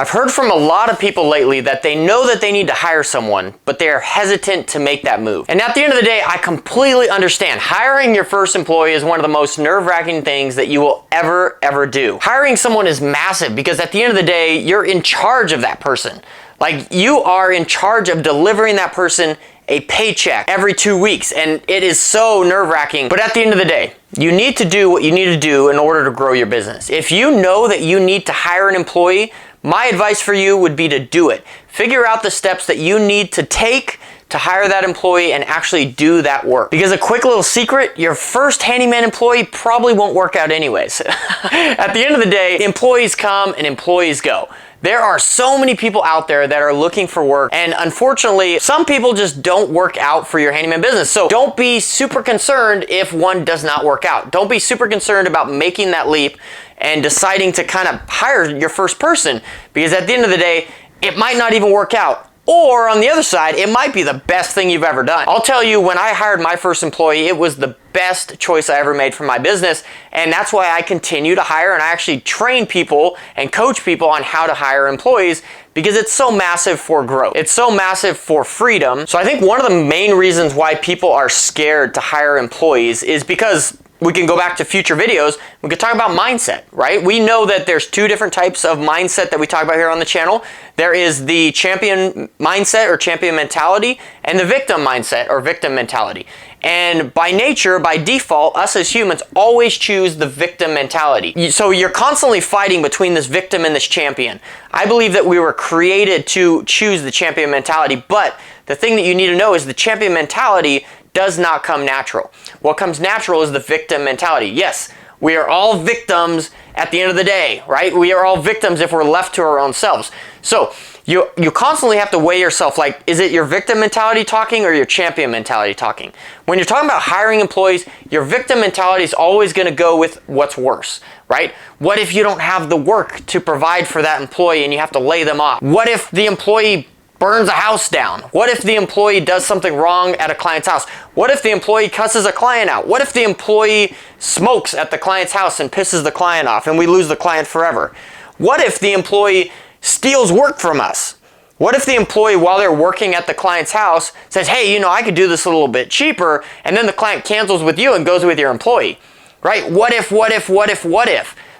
I've heard from a lot of people lately that they know that they need to hire someone, but they are hesitant to make that move. And at the end of the day, I completely understand. Hiring your first employee is one of the most nerve-wracking things that you will ever do. Hiring someone is massive because at the end of the day, you're in charge of that person. Like, you are in charge of delivering that person a paycheck every 2 weeks, and it is so nerve-wracking. But at the end of the day, you need to do what you need to do in order to grow your business. If you know that you need to hire an employee, my advice for you would be to do it. Figure out the steps that you need to take to hire that employee and actually do that work. Because a quick little secret, your first handyman employee probably won't work out anyways. At the end of the day, employees come and employees go. There are so many people out there that are looking for work, and unfortunately, some people just don't work out for your handyman business. So don't be super concerned if one does not work out. Don't be super concerned about making that leap and deciding to kind of hire your first person, because at the end of the day, it might not even work out. Or on the other side, it might be the best thing you've ever done. I'll tell you, when I hired my first employee, it was the best choice I ever made for my business, and that's why I continue to hire, and I actually train people and coach people on how to hire employees, because it's so massive for growth. It's so massive for freedom. So I think one of the main reasons why people are scared to hire employees is because we can go back to future videos. We could talk about mindset, right? We know that there's two different types of mindset that we talk about here on the channel. There is the champion mindset or champion mentality, and the victim mindset or victim mentality. And by nature, by default, us as humans always choose the victim mentality. So you're constantly fighting between this victim and this champion. I believe that we were created to choose the champion mentality, but the thing that you need to know is the champion mentality does not come natural. What comes natural is the victim mentality. Yes, we are all victims at the end of the day, right? We are all victims if we're left to our own selves. So you constantly have to weigh yourself, like, is it your victim mentality talking or your champion mentality talking? When you're talking about hiring employees, your victim mentality is always going to go with what's worse, right? What if you don't have the work to provide for that employee and you have to lay them off? What if the employee burns a house down? What if the employee does something wrong at a client's house? What if the employee cusses a client out? What if the employee smokes at the client's house and pisses the client off and we lose the client forever? What if the employee steals work from us? What if the employee, while they're working at the client's house, says, hey, you know, I could do this a little bit cheaper, and then the client cancels with you and goes with your employee, right? What if?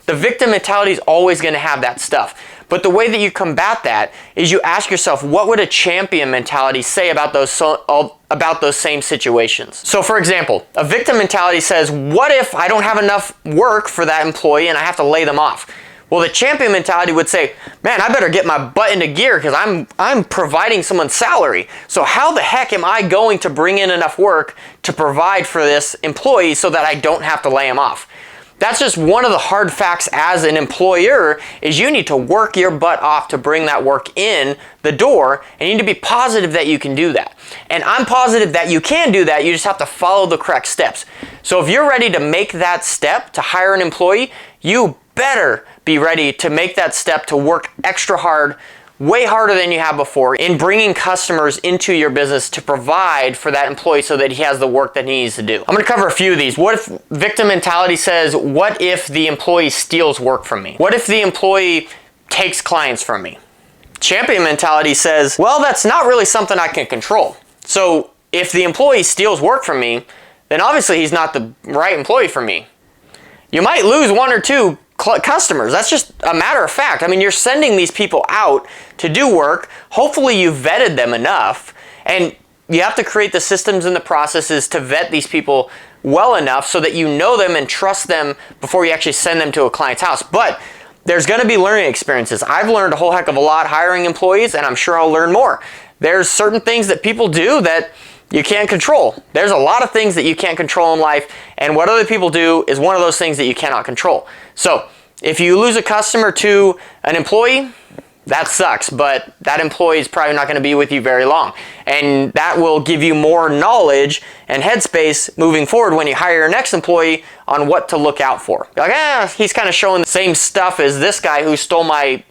The victim mentality is always going to have that stuff. But the way that you combat that is you ask yourself, what would a champion mentality say about those same situations? So for example, a victim mentality says, what if I don't have enough work for that employee and I have to lay them off? Well, the champion mentality would say, man, I better get my butt into gear because I'm providing someone's salary. So how the heck am I going to bring in enough work to provide for this employee so that I don't have to lay him off? That's just one of the hard facts as an employer, is you need to work your butt off to bring that work in the door, and you need to be positive that you can do that. And I'm positive that you can do that, you just have to follow the correct steps. So if you're ready to make that step to hire an employee, you better be ready to make that step to work extra hard, way harder than you have before, in bringing customers into your business to provide for that employee so that he has the work that he needs to do. I'm going to cover a few of these. What if victim mentality says, what if the employee steals work from me? What if the employee takes clients from me? Champion mentality says, well, that's not really something I can control. So if the employee steals work from me, then obviously he's not the right employee for me. You might lose one or two customers. That's just a matter of fact. I mean, you're sending these people out to do work. Hopefully you've vetted them enough, and you have to create the systems and the processes to vet these people well enough so that you know them and trust them before you actually send them to a client's house. But there's going to be learning experiences. I've learned a whole heck of a lot hiring employees, and I'm sure I'll learn more. There's certain things that people do that you can't control. There's a lot of things that you can't control in life, and what other people do is one of those things that you cannot control. So if you lose a customer to an employee, that sucks, but that employee is probably not going to be with you very long. And that will give you more knowledge and headspace moving forward when you hire your next employee on what to look out for. You're like, he's kind of showing the same stuff as this guy who stole my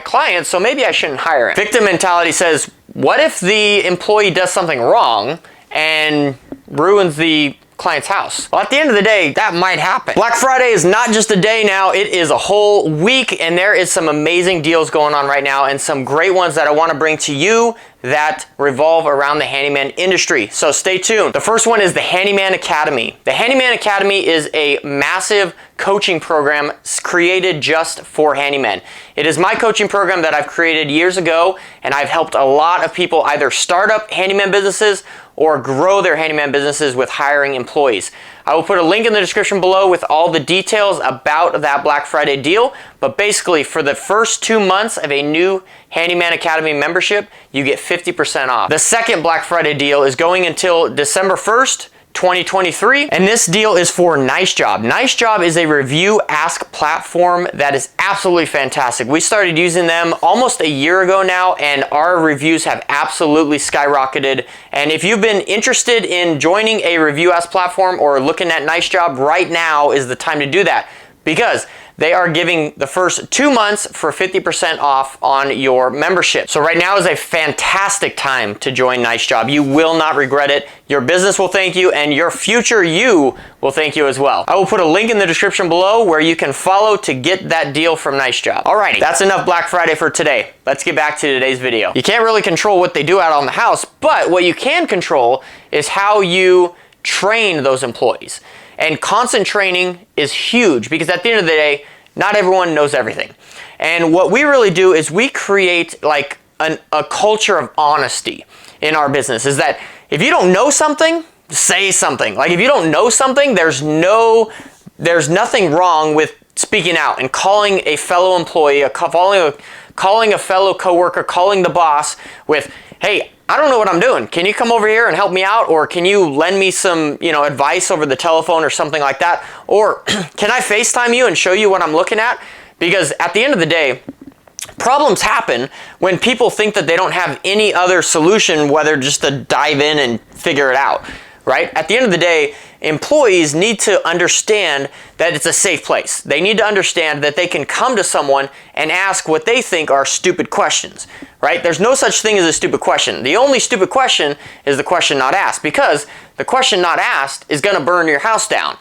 client, so maybe I shouldn't hire him. Victim mentality says, what if the employee does something wrong and ruins the client's house. Well, at the end of the day, that might happen. Black Friday is not just a day now, it is a whole week, and there is some amazing deals going on right now and some great ones that I want to bring to you that revolve around the handyman industry. So stay tuned. The first one is the Handyman Academy. The Handyman Academy is a massive coaching program created just for handymen. It is my coaching program that I've created years ago, and I've helped a lot of people either start up handyman businesses or grow their handyman businesses with hiring employees. I will put a link in the description below with all the details about that Black Friday deal, but basically for the first 2 months of a new Handyman Academy membership, you get 50% off. The second Black Friday deal is going until December 1st, 2023, and this deal is for Nice Job. Nice Job is a review ask platform that is absolutely fantastic. We started using them almost a year ago now, and our reviews have absolutely skyrocketed. And if you've been interested in joining a review ask platform or looking at Nice Job, right now is the time to do that, because they are giving the first 2 months for 50% off on your membership. So right now is a fantastic time to join Nice Job. You will not regret it. Your business will thank you, and your future you will thank you as well. I will put a link in the description below where you can follow to get that deal from Nice Job. Alrighty, that's enough Black Friday for today. Let's get back to today's video. You can't really control what they do out on the house, but what you can control is how you train those employees. And constant training is huge, because at the end of the day, not everyone knows everything. And what we really do is we create like a culture of honesty in our business. Is that if you don't know something, say something. Like if you don't know something, there's nothing wrong with speaking out and calling a fellow employee, calling a fellow coworker, calling the boss with, hey, I don't know what I'm doing. Can you come over here and help me out? Or can you lend me some, advice over the telephone or something like that? Or can I FaceTime you and show you what I'm looking at? Because at the end of the day, problems happen when people think that they don't have any other solution, whether just to dive in and figure it out, right? At the end of the day, employees need to understand that it's a safe place. They need to understand that they can come to someone and ask what they think are stupid questions, right? There's no such thing as a stupid question. The only stupid question is the question not asked, because the question not asked is going to burn your house down.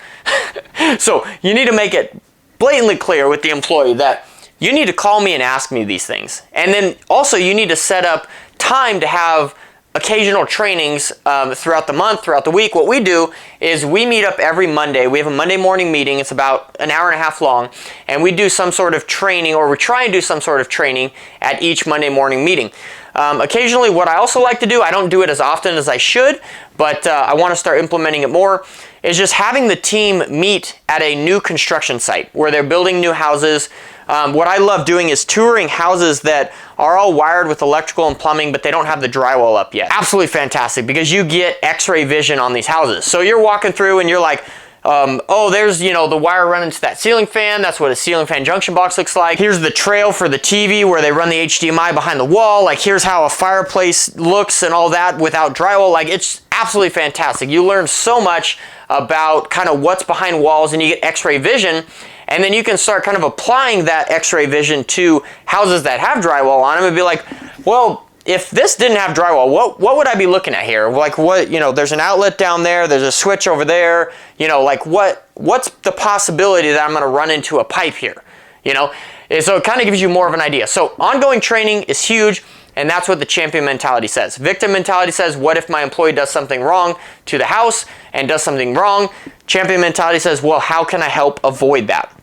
So you need to make it blatantly clear with the employee that you need to call me and ask me these things. And then also you need to set up time to have occasional trainings throughout the month, throughout the week. What we do is we meet up every Monday. We have a Monday morning meeting. It's about an hour and a half long, and we do some sort of training, or we try and do some sort of training at each Monday morning meeting. Occasionally, what I also like to do, I don't do it as often as I should, but I want to start implementing it more, is just having the team meet at a new construction site where they're building new houses. What I love doing is touring houses that are all wired with electrical and plumbing, but they don't have the drywall up yet. Absolutely fantastic, because you get x-ray vision on these houses. So you're walking through and you're like, oh, there's, the wire running to that ceiling fan. That's what a ceiling fan junction box looks like. Here's the trail for the TV where they run the HDMI behind the wall. Like, here's how a fireplace looks and all that without drywall. Like, it's absolutely fantastic. You learn so much about kind of what's behind walls, and you get x-ray vision. And then you can start kind of applying that x-ray vision to houses that have drywall on them and be like, well, if this didn't have drywall, what would I be looking at here? Like, what, there's an outlet down there, there's a switch over there, like what's the possibility that I'm going to run into a pipe here? And so it kind of gives you more of an idea. So ongoing training is huge, and that's what the champion mentality says. Victim mentality says, what if my employee does something wrong to the house and does something wrong? Champion mentality says, well, how can I help avoid that?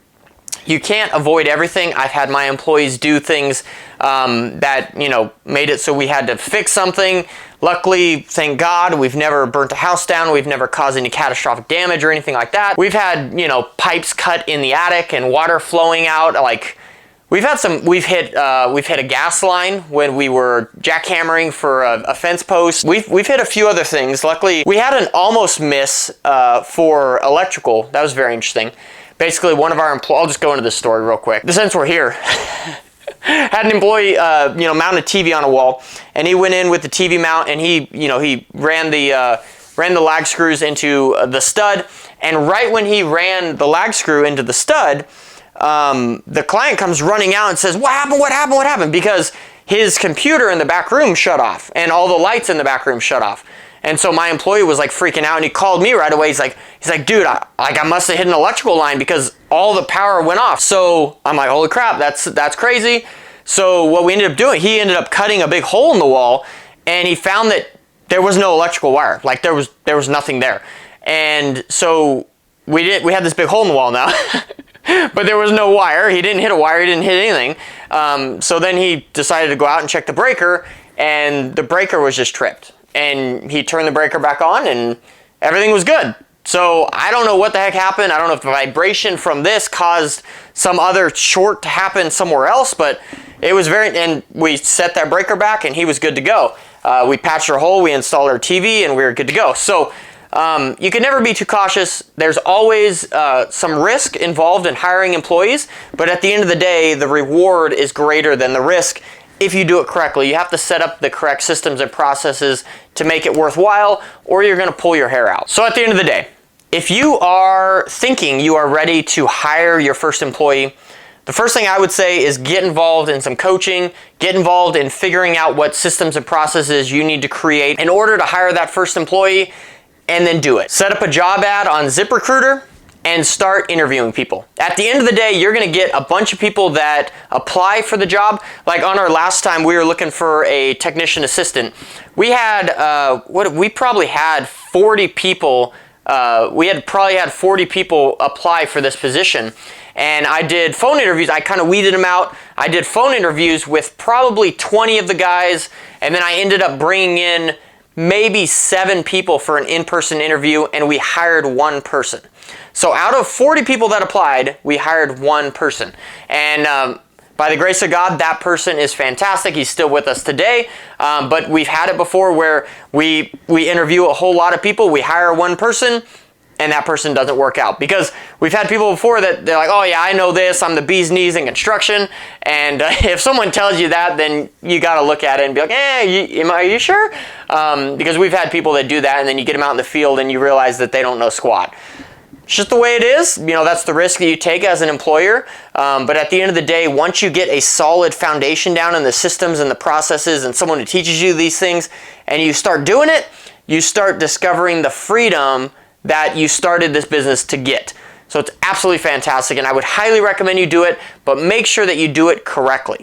You can't avoid everything. I've had my employees do things that, made it so we had to fix something. Luckily, thank God, we've never burnt a house down. We've never caused any catastrophic damage or anything like that. We've had, pipes cut in the attic and water flowing out. Like, we've hit a gas line when we were jackhammering for a fence post. We've hit a few other things. Luckily, we had an almost miss for electrical. That was very interesting. Basically, one of our employees, I'll just go into this story real quick. Since we're here, had an employee, mount a TV on a wall, and he went in with the TV mount, and he ran the lag screws into the stud, and right when he ran the lag screw into the stud, the client comes running out and says, "What happened? What happened? What happened?" Because his computer in the back room shut off, and all the lights in the back room shut off. And so my employee was like freaking out, and he called me right away. He's like, dude, I must have hit an electrical line because all the power went off. So I'm like, holy crap, that's crazy. So what we ended up doing, he ended up cutting a big hole in the wall, and he found that there was no electrical wire. Like there was nothing there. And so we had this big hole in the wall now, but there was no wire. He didn't hit a wire, he didn't hit anything. So then he decided to go out and check the breaker, and the breaker was just tripped. And he turned the breaker back on, and everything was good. So I don't know what the heck happened. I don't know if the vibration from this caused some other short to happen somewhere else, but it was and we set that breaker back, and he was good to go. We patched our hole, we installed our TV, and we were good to go. So you can never be too cautious. There's always some risk involved in hiring employees, but at the end of the day, the reward is greater than the risk if you do it correctly. You have to set up the correct systems and processes to make it worthwhile, or you're going to pull your hair out. So at the end of the day, if you are thinking you are ready to hire your first employee, the first thing I would say is get involved in some coaching, get involved in figuring out what systems and processes you need to create in order to hire that first employee, and then do it. Set up a job ad on ZipRecruiter and start interviewing people. At the end of the day, you're gonna get a bunch of people that apply for the job. Like on our last time, we were looking for a technician assistant. We had, we probably had 40 people, probably had 40 people apply for this position. And I did phone interviews. I kind of weeded them out. I did phone interviews with probably 20 of the guys, and then I ended up bringing in maybe 7 people for an in-person interview, and we hired 1 person. So out of 40 people that applied, we hired 1 person. And by the grace of God, that person is fantastic. He's still with us today. But we've had it before where we interview a whole lot of people, we hire 1 person, and that person doesn't work out. Because we've had people before that they're like, oh yeah, I know this, I'm the bee's knees in construction. And if someone tells you that, then you gotta look at it and be like, are you sure? Because we've had people that do that, and then you get them out in the field and you realize that they don't know squat. It's just the way it is. You know, that's the risk that you take as an employer. But at the end of the day, once you get a solid foundation down in the systems and the processes and someone who teaches you these things, and you start doing it, you start discovering the freedom that you started this business to get. So it's absolutely fantastic, and I would highly recommend you do it, but make sure that you do it correctly.